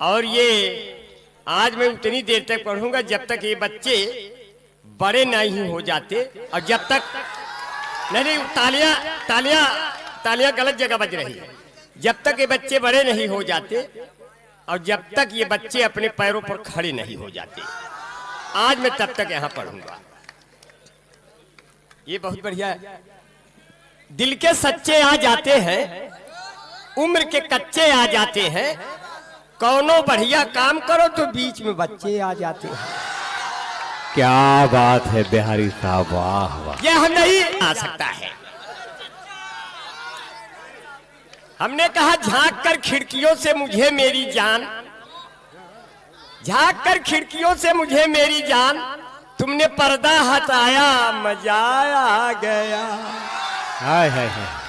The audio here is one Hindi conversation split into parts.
और ये आज मैं उतनी देर तक पढ़ूंगा जब तक ये बच्चे बड़े नहीं हो जाते, और जब तक नहीं, तालियां तालियां तालियां गलत जगह बज रही है। जब तक ये बच्चे बड़े नहीं हो जाते और जब तक ये बच्चे अपने पैरों पर खड़े नहीं हो जाते, आज मैं तब तक यहां पढ़ूंगा। ये बहुत बढ़िया है। दिल के सच्चे आ जाते हैं, उम्र के कच्चे आ जाते हैं, कौनो बढ़िया काम करो तो बीच में बच्चे आ जाते हैं। क्या बात है बिहारी साहब, वाह वाह। यह नहीं आ सकता है। हमने कहा झांक कर खिड़कियों से मुझे मेरी जान, झांक कर खिड़कियों से मुझे मेरी जान, तुमने पर्दा हटाया मजा आ गया। हाय हाय हाय।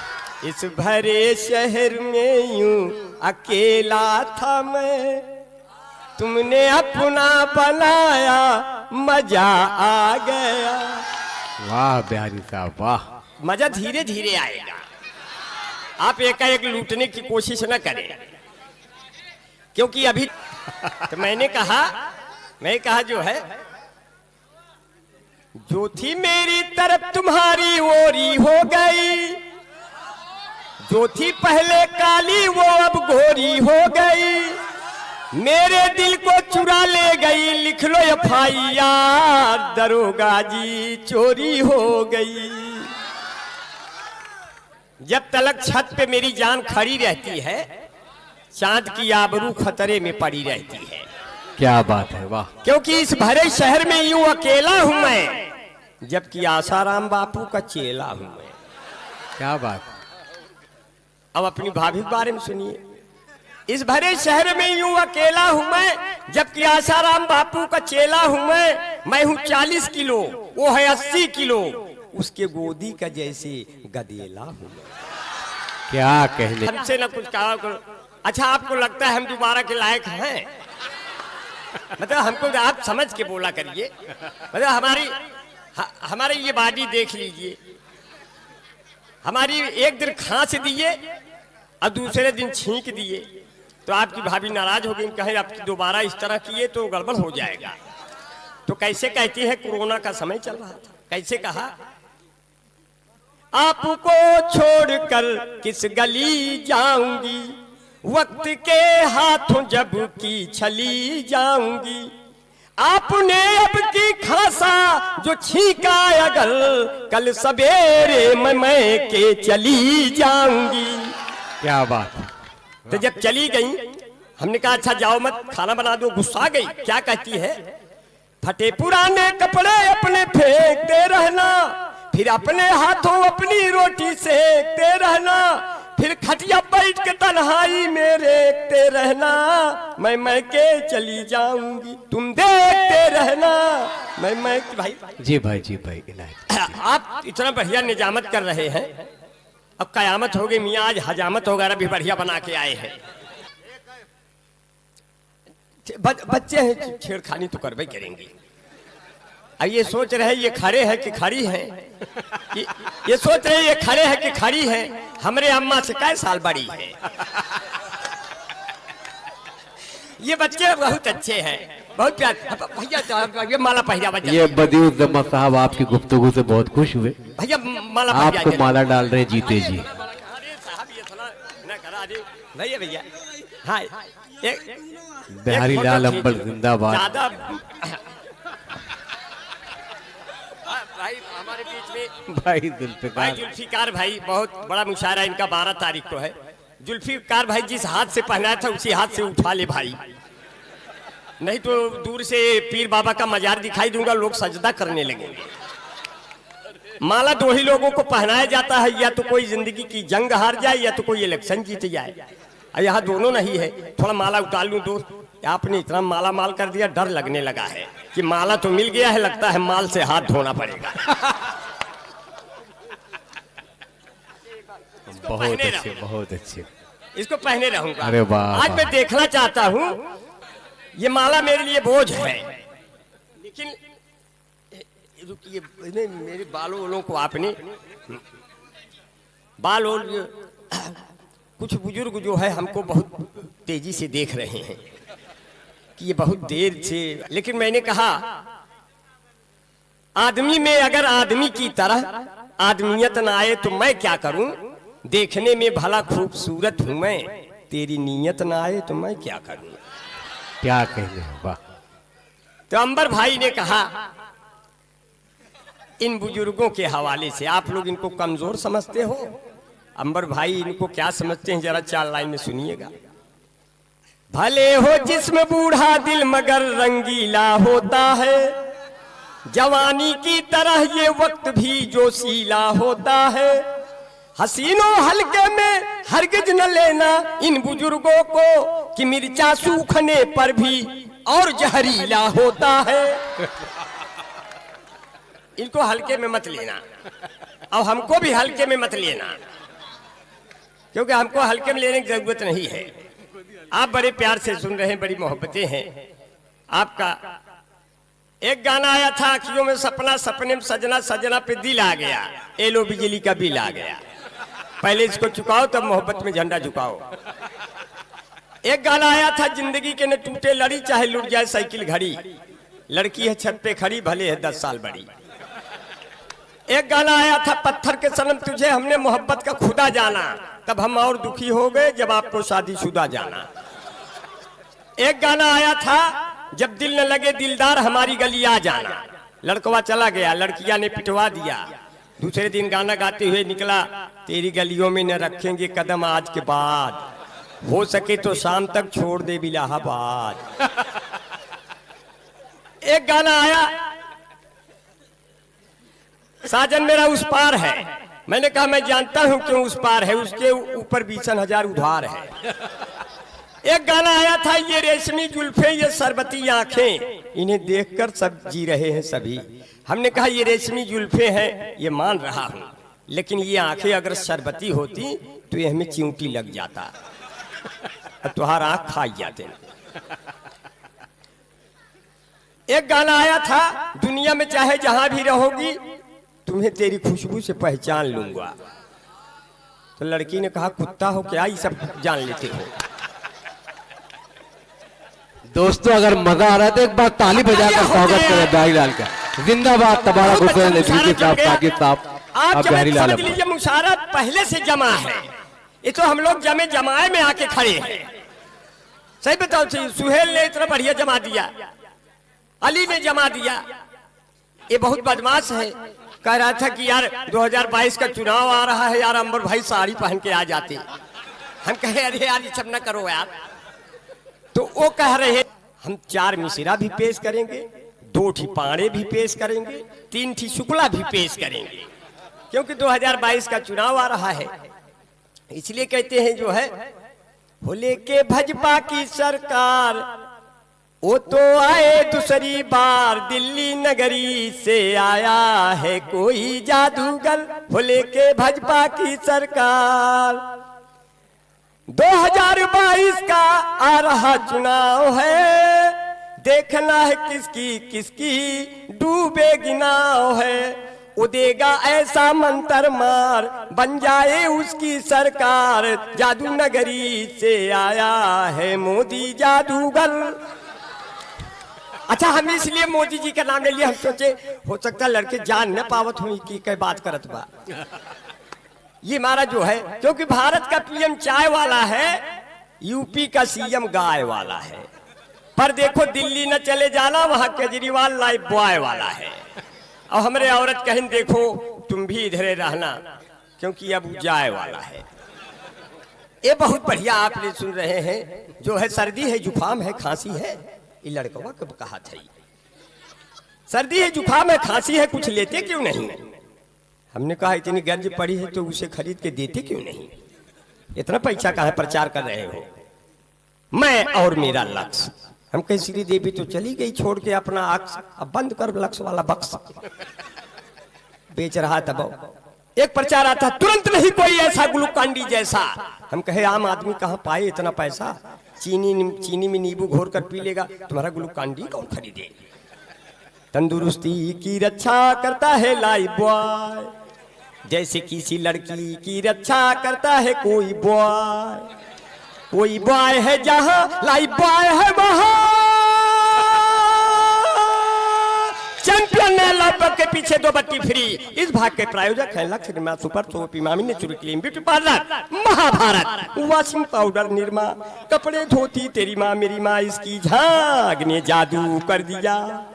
इस भरे शहर में यूं अकेला था मैं, तुमने अपना बनाया मजा आ गया। वाह बिहारी साहब वाह। मजा धीरे धीरे आएगा, आप एकाएक लूटने की कोशिश न करें, क्योंकि अभी तो मैं कहा जो है, जो थी मेरी तरफ तुम्हारी ओरी हो गई, जो थी पहले काली वो अब गोरी हो गई, मेरे दिल को चुरा ले गई, लिख लो एफआईआर, दरोगा जी चोरी हो गई। जब तलक छत पे मेरी जान खड़ी रहती है, चांद की आबरू खतरे में पड़ी रहती है। क्या बात है वाह। क्योंकि इस भरे शहर में यूं अकेला हूं मैं, जबकि आसाराम बापू का चेला हूं मैं। क्या बात। अब अपनी भाभी के बारे में सुनिए। इस भरे शहर में यूं अकेला हूं मैं, जबकि आसाराम बापू का चेला हूं मैं हूं 40 किलो, वो है 80 किलो, उसके गोदी का जैसे गदेला हूं। क्या कहने। हमसे ना कुछ कहा करो। अच्छा, आपको लगता है हम दोबारा के लायक हैं? मतलब हमको आप समझ के बोला करिए। मतलब हमारी ये बॉडी देख लीजिए, हमारी एक दिन खांस दिए और दूसरे दिन छींक दिए, तो आपकी भाभी नाराज हो गई, कहे आप दोबारा इस तरह किए तो गड़बड़ हो जाएगा। तो कैसे कहती है, कोरोना का समय चल रहा था, कैसे कहा, आपको छोड़कर किस गली जाऊंगी, वक्त के हाथों जब की छली जाऊंगी, आपने अब की खासा जो छीका, अगर कल सवेरे मैं के चली जाऊंगी। क्या बात। तो जब चली गई, हमने कहा अच्छा जाओ मत, खाना बना दो। गुस्सा गई, क्या कहती है, फटे पुराने कपड़े अपने फेंकते रहना, फिर अपने हाथों अपनी रोटी सेकते रहना, फिर खटिया बैठ के तन्हाई में रेखते रहना, मैं के चली जाऊंगी, तुम देखते रहना, मैं भाई। जी भाई इनायत। आप इतना बढ़िया निजामत कर रहे हैं, अब कयामत हो गई मियाँ, आज हजामत वगैरह भी बढ़िया बना के आए हैं। बच्चे हैं, छेड़खानी तो करवे करेंगे। अब ये सोच रहे ये खड़े हैं कि खड़ी हैं, ये सोच रहे ये खड़े हैं कि खड़ी है, हमरे अम्मा से कै साल बड़ी है। ये बच्चे बहुत अच्छे हैं, बहुत प्यार। भैया माला पहिरा बच्चा। ये बदिउज्जमा साहब आपकी गुफ्तगू से बहुत खुश हुए। भैया माला, आपको माला डाल रहे जीते जी। अरे साहब ये सुना ना करा दे भैया। भैया हाँ, बिहारी लाल अंबल जिंदाबाद। ज्यादा भाई हमारे बीच में भाई जुल्फिकार भाई, बहुत बड़ा मुशायरा इनका 12 तारीख को है। जुल्फिकार भाई जिस हाथ से पहनाया था उसी हाथ से उठा ले भाई, नहीं तो दूर से पीर बाबा का मजार दिखाई दूंगा, लोग सजदा करने लगेंगे। माला दो ही लोगों को पहनाया जाता है, या तो कोई जिंदगी की जंग हार जाए या तो कोई इलेक्शन जीत जाए, और यहाँ दोनों नहीं है। थोड़ा माला उतार लूं दोस्त, आपने इतना माला माल कर दिया, डर लगने लगा है कि माला तो मिल गया है, लगता है माल से हाथ धोना पड़ेगा। बहुत अच्छे, बहुत अच्छे। इसको पहने रहूंगा। अरे वाह। आज मैं देखना चाहता हूँ, ये माला मेरे लिए बोझ है, लेकिन रुकिए, मेरे बालों वालों को आपने बाल और कुछ बुजुर्ग जो है हमको बहुत तेजी से देख रहे हैं, कि ये बहुत देर से, लेकिन मैंने कहा आदमी में अगर आदमी की तरह आदमियत ना आए तो मैं क्या करूं, देखने में भला खूबसूरत हूं मैं, तेरी नीयत ना आए तो मैं क्या करूं। क्या कहने, वाह। तो अंबर भाई ने कहा इन बुजुर्गों के हवाले से, आप लोग इनको कमजोर समझते हो, अंबर भाई इनको क्या समझते हैं जरा 4 लाइन में सुनिएगा। भले हो जिस्म बूढ़ा दिल मगर रंगीला होता है, जवानी की तरह ये वक्त भी जोशीला होता है, हसीनों हल्के में हरगिज न लेना इन बुजुर्गों को कि मिर्चा सूखने पर भी और जहरीला होता है। इनको हल्के में मत लेना और हमको भी हल्के में मत लेना, क्योंकि हमको हल्के में लेने की जरूरत नहीं है। आप बड़े प्यार से सुन रहे हैं, बड़ी मोहब्बतें हैं आपका। एक गाना आया था, आँखियों में सपना सपने में सजना, सजना पे दिल आ गया, एलो बिजली का बिल आ गया, पहले इसको चुकाओ तब मोहब्बत में झंडा झुकाओ। एक गाना आया था, जिंदगी के न टूटे लड़ी चाहे लुट जाए साइकिल घड़ी, लड़की है छत पे खड़ी भले है 10 साल बड़ी। एक गाना आया था, पत्थर के सनम तुझे हमने मोहब्बत का खुदा जाना, तब हम और दुखी हो गए जब आपको शादीशुदा जाना। एक गाना आया था, जब दिल न लगे दिलदार हमारी गली आ जाना, लड़कवा चला गया लड़कियां ने पिटवा दिया। दूसरे दिन गाना गाते हुए निकला, तेरी गलियों में न रखेंगे कदम आज के बाद, हो सके तो शाम तक छोड़ दे इलाहाबाद। एक गाना आया, साजन मेरा उस पार है, मैंने कहा मैं जानता हूं क्यों उस पार है, उसके ऊपर 20,000 उधार है। एक गाना आया था, ये रेशमी जुल्फे ये शरबती आंखें, इन्हें देखकर सब जी रहे हैं सभी। हमने कहा ये रेशमी जुल्फे हैं ये मान रहा हूं, लेकिन ये आंखें अगर शरबती होती तो ये हमें चिंटी लग जाता, तुम्हारा आंख खा जाते। एक गाना आया था, दुनिया में चाहे जहां भी रहोगी तुम्हें तेरी खुशबू से पहचान लूंगा। तो लड़की ने कहा कुत्ता हो क्या ये सब जान लेते हो। दोस्तों अगर मजा आ रहा है तो एक बार ताली बजाकर स्वागत करें बिहारी लाल का। जिंदाबाद, तबारक हुसैन साहब, साकिब साहब, आप बिहारी लाल। समझ लीजिए मुशारत पहले से जमा है, ये तो हम लोग जमाए में आके खड़े हैं। सही बताओ, सुहेल ने इतना बढ़िया जमा दिया, अली ने जमा दिया, ये बहुत बदमाश है। कह रहा था कि यार 2022 का चुनाव आ रहा है यार, अंबर भाई साड़ी पहन के आ जाते। हम कहे अरे यार ये सब ना करो यार। तो वो कह रहे हम 4 मिसरा भी पेश करेंगे, 2 पाड़े भी पेश करेंगे, 3 शुक्ला भी पेश करेंगे, क्योंकि 2022 का चुनाव आ रहा है। इसलिए कहते हैं जो है, भोले के भाजपा की सरकार वो तो आए दूसरी बार, दिल्ली नगरी से आया है कोई जादूगर, भोले के भाजपा की सरकार। 2022 का आ रहा चुनाव है, देखना है किसकी किसकी डूबेगी नाव है, उदेगा ऐसा मंत्र मार बन जाए उसकी सरकार, जादू नगरी से आया है मोदी जादूगर। अच्छा, हम इसलिए मोदी जी का नाम ले लिया, हम सोचे हो सकता लड़के जान न पावत हुई की कई बात करत बा। ये हमारा जो है, क्योंकि भारत का पीएम चाय वाला है, यूपी का सीएम गाय वाला है। पर देखो दिल्ली न चले जाना, वहां केजरीवाल लाइफ बॉय वाला है। और हमारे औरत कहें देखो तुम भी इधर रहना, क्योंकि अब जाए वाला है। ये बहुत बढ़िया आप लोग सुन रहे हैं, जो है सर्दी है जुकाम है खांसी है, ये लड़कवा कब कहा था, सर्दी है जुकाम है खांसी है, कुछ लेते क्यों नहीं। हमने कहा इतनी गर्ज पड़ी है तो उसे खरीद के देते क्यों नहीं, इतना पैसा कहाँ प्रचार कर रहे हो। मैं और मेरा लक्ष्य, हम कहीं श्री देवी तो चली गई छोड़ के अपना अक्स, अब बंद कर लक्ष्य वाला बक्स बेच रहा तब एक प्रचार आता, तुरंत नहीं कोई ऐसा ग्लूकांडी जैसा। हम कहे आम आदमी कहाँ पाए इतना पैसा, चीनी में नींबू घोर कर पी लेगा, तुम्हारा ग्लूकांडी कौन खरीदे। तंदुरुस्ती की रक्षा करता है लाइफ बॉय, जैसे किसी लड़की की रक्षा करता है कोई बॉय। कोई बॉय है जहां लाइफ बॉय है वहां, चैंपियन ने लगभग के पीछे 2 बत्ती फ्री। इस भाग के प्रायोजक हैं लक्ष्य Nirma super soap, Emami natural clean beauty parlour, Mahabharat, washing powder Nirma, कपड़े धोती तेरी माँ मेरी माँ, इसकी झाग ने जादू कर दिया।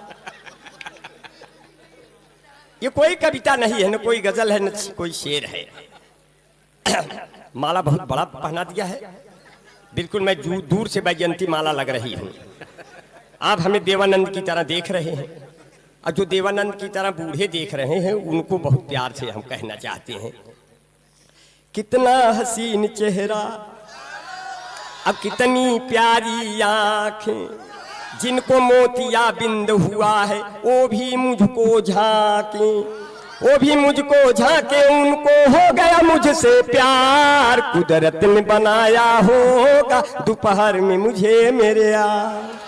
ये कोई कविता नहीं है, न कोई गजल है, न कोई शेर है। माला बहुत बड़ा पहना दिया है, बिल्कुल मैं दूर से वैजयंती माला लग रही हूँ। आप हमें देवानंद की तरह देख रहे हैं, और जो देवानंद की तरह बूढ़े देख रहे हैं उनको बहुत प्यार से हम कहना चाहते हैं, कितना हसीन चेहरा, अब कितनी प्यारी आंखें, जिनको मोतिया बिंद हुआ है वो भी मुझको झांके, वो भी मुझको झांके, उनको हो गया मुझसे प्यार, कुदरत ने बनाया होगा दोपहर में मुझे मेरे यार।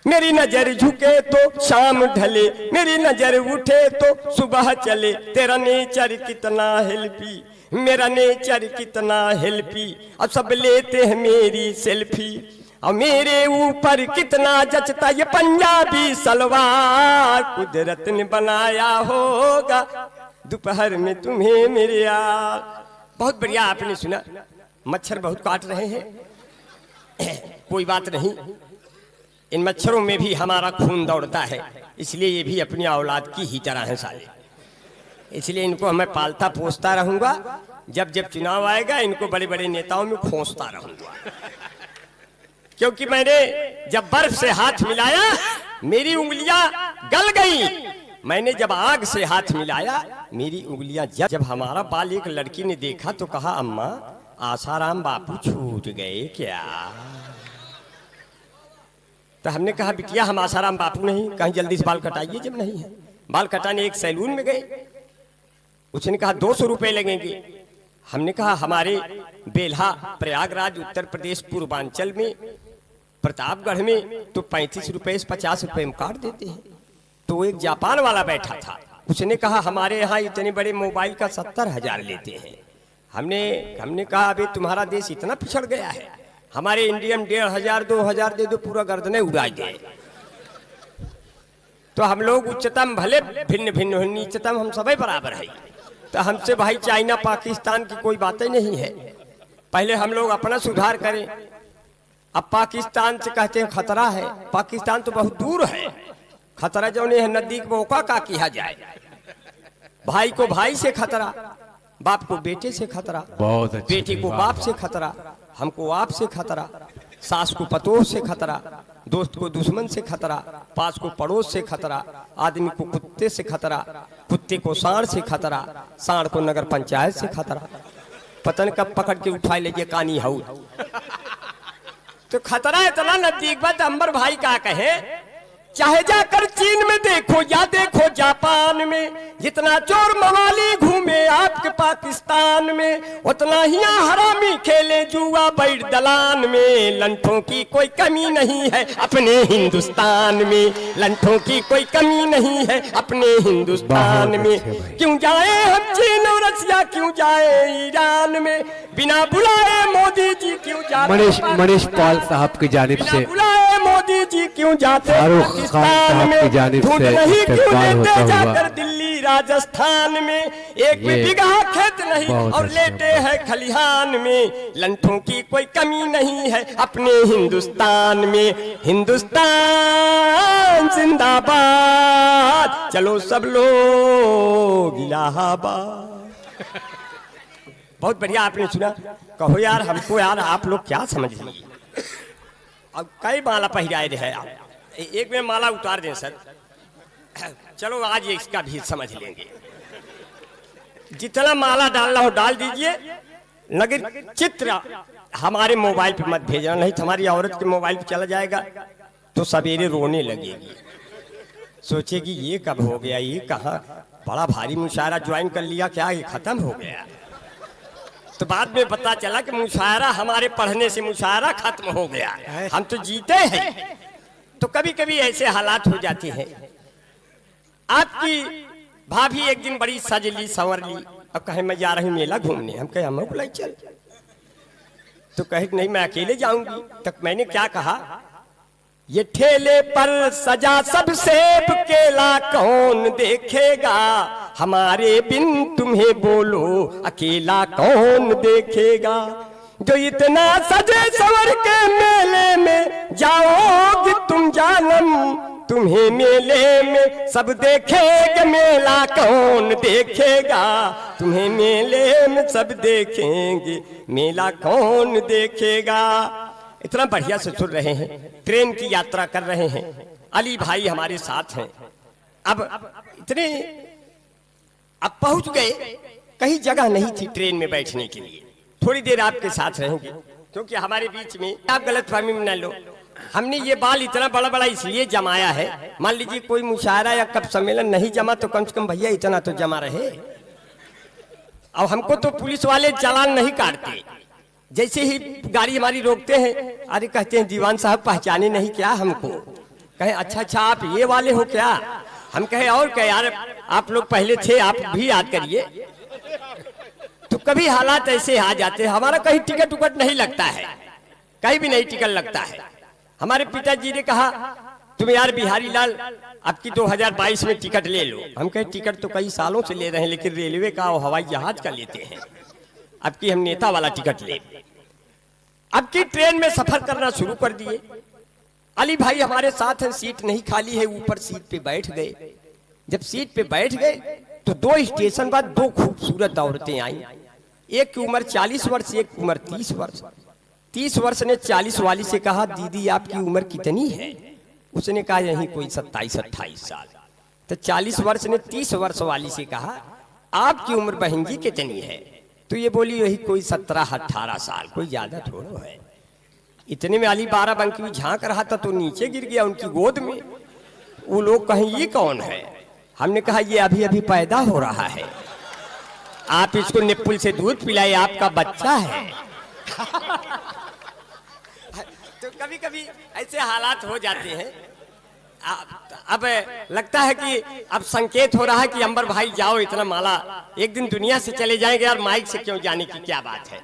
मेरी नजर झुके तो शाम ढले, मेरी नजर उठे तो सुबह चले, तेरा नेचर कितना हेल्पी, मेरा नेचर कितना हेल्पी, अब सब लेते हैं मेरी सेल्फी, और मेरे ऊपर कितना जचता ये पंजाबी सलवार, कुदरत ने बनाया होगा दोपहर में तुम्हें मेरे यार। बहुत बढ़िया आपने सुना। मच्छर बहुत काट रहे हैं, कोई बात नहीं, इन मच्छरों में भी हमारा खून दौड़ता है, इसलिए ये भी अपनी औलाद की ही तरह है साले, इसलिए इनको मैं पालता पोसता रहूंगा। जब जब चुनाव आएगा इनको बड़े बड़े नेताओं में खोसता रहूंगा, क्योंकि मैंने जब बर्फ से हाथ मिलाया मेरी उंगलियां गल गई, मैंने जब आग से हाथ मिलाया मेरी उंगलियां जब हमारा बाल एक लड़की ने देखा तो कहा, अम्मा आसाराम बापू छूट गए क्या? तो हमने कहा बिटिया हम आसाराम बापू नहीं, कहीं जल्दी से बाल कटाइए। जब नहीं है बाल कटाने एक सैलून में गए, उसने कहा 200 रुपए लगेंगे। हमने कहा हमारे बेल्हा प्रयागराज उत्तर प्रदेश पूर्वांचल में प्रतापगढ़ में तो 35 रुपए से 50 रुपए में काट देते हैं। तो एक जापान वाला बैठा था, उसने कहा हमारे यहाँ इतने बड़े मोबाइल का 70,000 लेते हैं। हमने कहा अबे तुम्हारा देश इतना पिछड़ गया है, हमारे इंडियन 1,500 2,000 दे दो पूरा गर्दने उड़ाई दे। तो हम लोग उच्चतम भले भिन्न भिन्न नीचतम हम सभी बराबर है, तो हमसे भाई चाइना पाकिस्तान की कोई बातें नहीं है। पहले हम लोग अपना सुधार करें। अब पाकिस्तान से कहते हैं खतरा है, पाकिस्तान तो बहुत दूर है, खतरा जो नहीं है नजदीक मौका का किया जाए। भाई को भाई से खतरा, बाप को बेटे से खतरा, बेटी को बाप से खतरा, हमको आप से खतरा, सास को पतोह से खतरा, दोस्त को दुश्मन से खतरा, पास को पड़ोस से खतरा, आदमी को कुत्ते से खतरा, कुत्ते को सांड से खतरा, सांड को नगर पंचायत से खतरा, पतन कब पकड़ के उठाए लीजिए कानी हाउ। तो खतरा इतना नजदीक बात अंबर भाई का कहे, चाहे जाकर चीन में देखो या देखो जापान में, जितना चोर मवाली घूमे आपके पाकिस्तान में, उतना ही हरामी खेले जुआ बैठ दलान में। लंठों की कोई कमी नहीं है अपने हिंदुस्तान में, लंठों की कोई कमी नहीं है अपने हिंदुस्तान में। क्यों जाए हम चीन और रसिया, क्यों जाए ईरान में, बिना बुलाए मोदी जी क्यों जाते मनीष पॉल साहब की जानिब से, बुलाए मोदी जी क्यों जाते पाकिस्तान में, दूध नहीं क्यों लेते जाकर दिल्ली राजस्थान में, एक भी बिगहा खेत नहीं और लेटे हैं खलिहान में। लंठों की कोई कमी नहीं है अपने हिंदुस्तान में, हिंदुस्तान जिंदाबाद, चलो सब लोग इलाहाबाद। बहुत बढ़िया आपने सुना। कहो यार हमको यार आप लोग क्या समझ लिए, अब कई माला पहिराए रहे आप, एक में माला उतार दें सर, चलो आज इसका भी समझ लेंगे। जितना माला डालना हो डाल दीजिए, लेकिन चित्र हमारे मोबाइल पे मत भेजना, नहीं तो हमारी औरत के मोबाइल पे चला जाएगा तो सवेरे रोने लगेगी, सोचेगी ये कब हो गया, ये कहाँ बड़ा भारी मुशायरा ज्वाइन कर लिया क्या, ये खत्म हो गया। तो बाद में पता चला कि मुशायरा हमारे पढ़ने से मुशायरा खत्म हो गया, हम तो जीते हैं। तो कभी कभी ऐसे हालात हो जाते हैं। आपकी भाभी एक दिन बड़ी सजली संवर ली, अब कहे मैं जा रही मेला घूमने, हम कहे हम बुलाई चल, तो कहे नहीं मैं अकेले जाऊंगी। तक मैंने क्या कहा, ये ठेले पर सजा सब सेब केला कौन देखेगा, हमारे बिन तुम्हें बोलो अकेला कौन देखेगा। जो इतना सजे सवर के मेले में जाओगे तुम जानम, तुम्हें मेले में सब देखेंगे मेला कौन देखेगा, तुम्हें मेले में सब देखेंगे मेला कौन देखेगा। इतना बढ़िया से सुन रहे हैं, ट्रेन की यात्रा कर रहे हैं, अली भाई हमारे साथ हैं। अब इतने अब पहुंच गए, कहीं जगह नहीं थी ट्रेन में बैठने के लिए। थोड़ी देर आपके साथ रहेंगे क्योंकि हमारे बीच में आप गलतफहमी में न लो, हमने ये बाल इतना बड़ा बड़ा इसलिए जमाया है, मान लीजिए कोई मुशायरा या कब सम्मेलन नहीं जमा तो कम से कम भैया इतना तो जमा रहे। अब हमको तो पुलिस वाले चालान नहीं काटते, जैसे ही गाड़ी हमारी रोकते हैं, अरे कहते हैं दीवान साहब पहचाने नहीं क्या हमको, कहे अच्छा अच्छा आप ये वाले हो क्या, हम कहे और क्या यार आप लोग पहले थे आप भी याद करिए। तो कभी हालात ऐसे आ जाते हैं, हमारा कहीं टिकट उकट नहीं लगता है, कहीं भी नहीं टिकट लगता है। हमारे पिताजी ने कहा तुम यार बिहारी लाल आपकी 2022 में टिकट ले लो। हम कहे टिकट तो कई सालों से ले रहे हैं लेकिन रेलवे का और हवाई जहाज का लेते हैं, अब की हम नेता वाला टिकट ले। अब की ट्रेन में सफर करना शुरू कर दिए। अली भाई हमारे साथ हैं, सीट नहीं खाली है, ऊपर सीट पे बैठ गए। जब सीट पे बैठ गए तो 2 स्टेशन बाद 2 खूबसूरत औरतें आई। एक की उम्र 40 वर्ष, एक की उम्र 30 वर्ष। 30 वर्ष ने 40 वाली से कहा दीदी आपकी उम्र कितनी है, उसने कहा यही कोई 27-28 साल। तो 40 वर्ष ने 30 वर्ष वाली से कहा आपकी उम्र बहन जी कितनी है, तो ये बोली यही कोई 17-18 साल, कोई ज्यादा थोड़ा है। इतने में अली 12 बंकी में झांक रहा था तो नीचे गिर गया उनकी गोद में। वो लोग कहें ये कौन है, हमने कहा ये अभी अभी पैदा हो रहा है, आप इसको निप्पुल से दूध पिलाए, आपका बच्चा है। तो कभी कभी ऐसे हालात हो जाते हैं। अब लगता है कि अब संकेत हो रहा है कि अंबर भाई जाओ, इतना माला एक दिन दुनिया से चले जाएंगे यार, माइक से क्यों जाने की क्या बात है,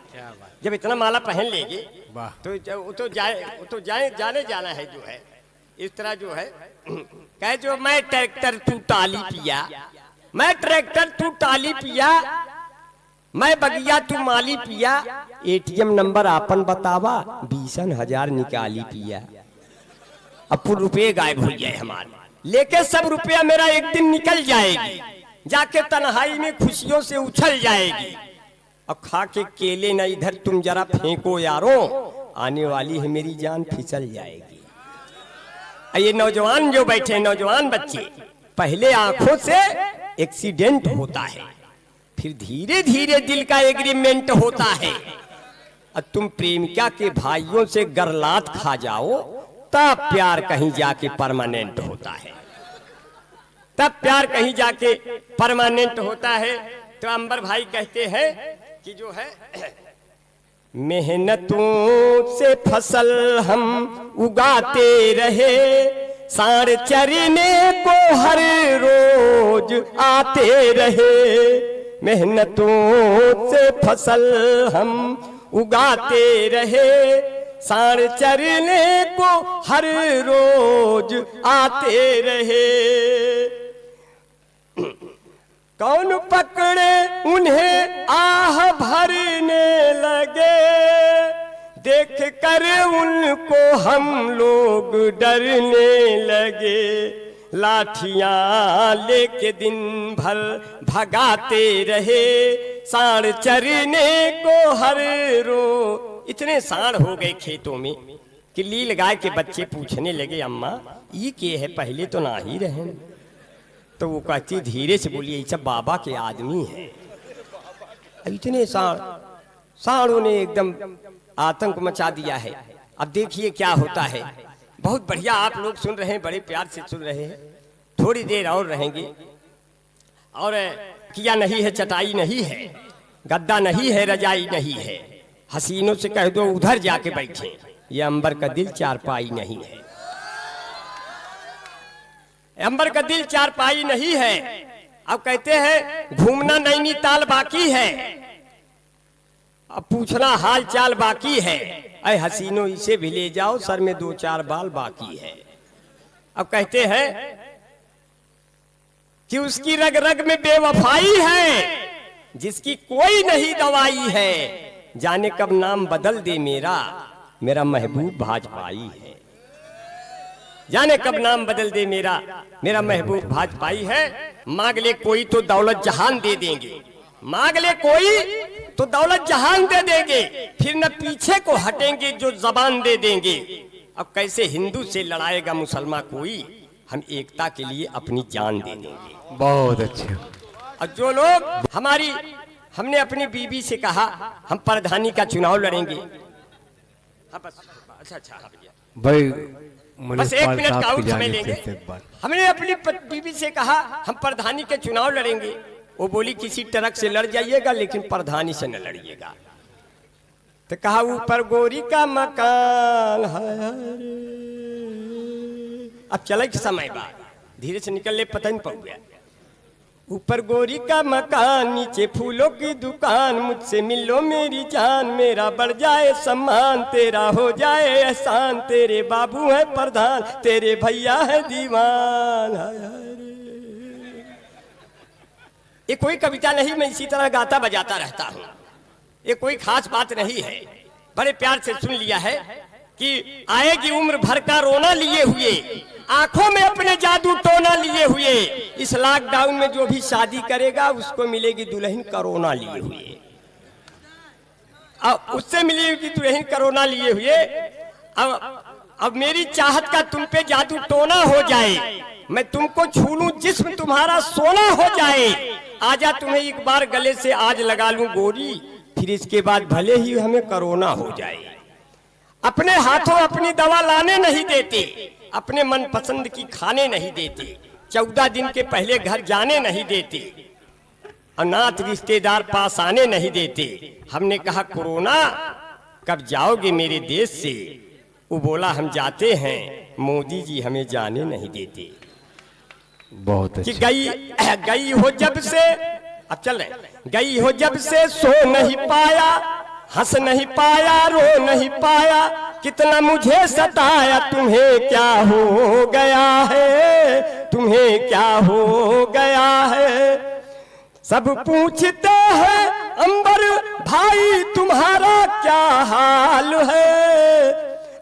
जब इतना माला पहन लेंगे तो जाने जाना है जो है। इस तरह जो है कहे जो मैं ट्रैक्टर तू टाली पिया, मैं ट्रैक्टर तू टाली पिया, मैं बगिया तू माली पिया, एटीएम नंबर आपन बतावा 20,000 निकाली पिया। अब पूरे रुपये गायब हो जाए हमारे, लेके सब रुपया मेरा एक दिन निकल जाएगी, जाके तन्हाई में खुशियों से उछल जाएगी। अब खा के केले न इधर तुम जरा फेंको यारो, आने वाली है मेरी जान फिसल जाएगी। ये नौजवान जो बैठे नौजवान बच्चे, पहले आंखों से एक्सीडेंट होता है, फिर धीरे धीरे दिल का एग्रीमेंट होता है। और तुम प्रेमिका के भाइयों से गरलात खा जाओ तब प्यार कहीं जाके परमानेंट होता है, तब प्यार कहीं जाके परमानेंट होता है। तो अंबर भाई कहते हैं कि जो है मेहनतों से फसल हम उगाते रहे, सांड चरने को हर रोज आते रहे। मेहनतों से फसल हम उगाते रहे, सांड चरने को हर रोज आते रहे। कौन पकड़े उन्हें आह भरने लगे, देख कर उनको हम लोग डरने लगे। लाठियां लेके दिन भर भगाते रहे, सांड चरने को हर रोज। इतने सांड हो गए खेतों में कि लील गाय के बच्चे पूछने लगे अम्मा ये के है, पहले तो ना ही रहे। तो वो कहती धीरे से बोलिए सब बाबा के आदमी है। इतने सांडों ने एकदम आतंक मचा दिया है। अब देखिए क्या होता है। बहुत बढ़िया आप लोग सुन रहे हैं, बड़े प्यार से सुन रहे हैं। थोड़ी देर और रहेंगे। और किया नहीं है, चटाई नहीं है, गद्दा नहीं है, रजाई नहीं है। हसीनों से कह दो उधर जाके बैठे, ये अंबर का दिल चारपाई नहीं है। अंबर का दिल चारपाई नहीं है। अब कहते हैं घूमना नैनीताल बाकी है, अब पूछना हाल चाल बाकी है। ऐ हसीनो इसे भी ले जाओ, सर में 2-4 बाल बाकी है। अब कहते हैं कि उसकी रग रग में बेवफाई है, जिसकी कोई नहीं दवाई है, जाने कब नाम बदल दे मेरा, मेरा महबूब भाजपाई है। जाने कब नाम बदल दे मेरा, मेरा महबूब भाजपाई है। मांग ले कोई तो दौलत जहान दे देंगे, मांग ले कोई तो दौलत जहान दे देंगे, फिर न पीछे को हटेंगे जो जबान दे देंगे। अब कैसे हिंदू से लड़ाएगा मुसलमान कोई, हम एकता के लिए अपनी जान दे देंगे। बहुत अच्छे। और जो लोग हमने अपनी बीबी से कहा हम प्रधानी का चुनाव लड़ेंगे। हाँ बस, अच्छा हाँ भैया भाई बस 1 मिनट का और समय लेंगे। हमने अपनी बीबी से कहा हम प्रधानी के चुनाव लड़ेंगे। वो बोली किसी ट्रक से लड़ जाइएगा लेकिन प्रधानी से न लड़िएगा। तो कहा ऊपर गोरी का मकान है। अब चले के समय बाद धीरे से निकल ले, पता नहीं पड़ गया। ऊपर गोरी का मकान, नीचे फूलों की दुकान, मुझसे मिलो मेरी जान, मेरा बढ़ जाए सम्मान, तेरा हो जाए एहसान, तेरे बाबू है प्रधान, तेरे भैया है दीवान। ये कोई कविता नहीं, मैं इसी तरह गाता बजाता रहता हूँ। ये कोई खास बात नहीं है, बड़े प्यार से सुन लिया है कि आएगी उम्र भर का रोना लिए हुए, आंखों में अपने जादू टोना लिए हुए, इस लॉकडाउन में जो भी शादी करेगा उसको मिलेगी दुल्हन कोरोना लिए हुए। अब उससे मिलेगी दुल्हन कोरोना लिए हुए। अब मेरी चाहत का तुम पे जादू टोना हो जाए, मैं तुमको छू लूं जिस्म तुम्हारा सोना हो जाए, आजा तुम्हें एक बार गले से आज लगा लूं गोरी, फिर इसके बाद भले ही हमें कोरोना हो जाए। अपने हाथों अपनी दवा लाने नहीं देते, अपने मनपसंद की खाने नहीं देते, 14 दिन के पहले घर जाने नहीं देते, अनाथ रिश्तेदार पास आने नहीं देते। हमने कहा कोरोना कब जाओगे मेरे देश से, वो बोला हम जाते हैं, मोदी जी हमें जाने नहीं देते। बहुत कि गई हो जब से, अब चल रहे, गई हो जब से सो नहीं पाया, हंस नहीं पाया, रो नहीं पाया, कितना मुझे सताया, तुम्हें क्या हो गया है, तुम्हें क्या हो गया है। सब पूछते हैं अंबर भाई तुम्हारा क्या हाल है,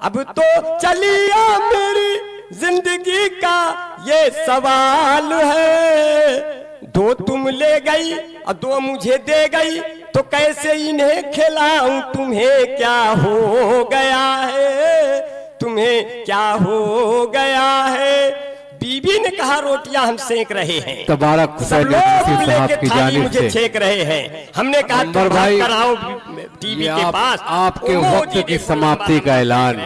अब तो चलिया मेरी जिंदगी का ये सवाल है। 2 तुम ले गई और 2 मुझे दे गई, तो कैसे इन्हें खिलाऊं, तुम्हें क्या हो गया है, तुम्हें क्या हो गया है। बीबी ने कहा रोटियां हम सेक रहे हैं, तबारक सब लोग लेके थाली मुझे छेक रहे हैं। हमने कहा तुम बात कराओ टीवी के पास, आपके वक्त की समाप्ति का ऐलान।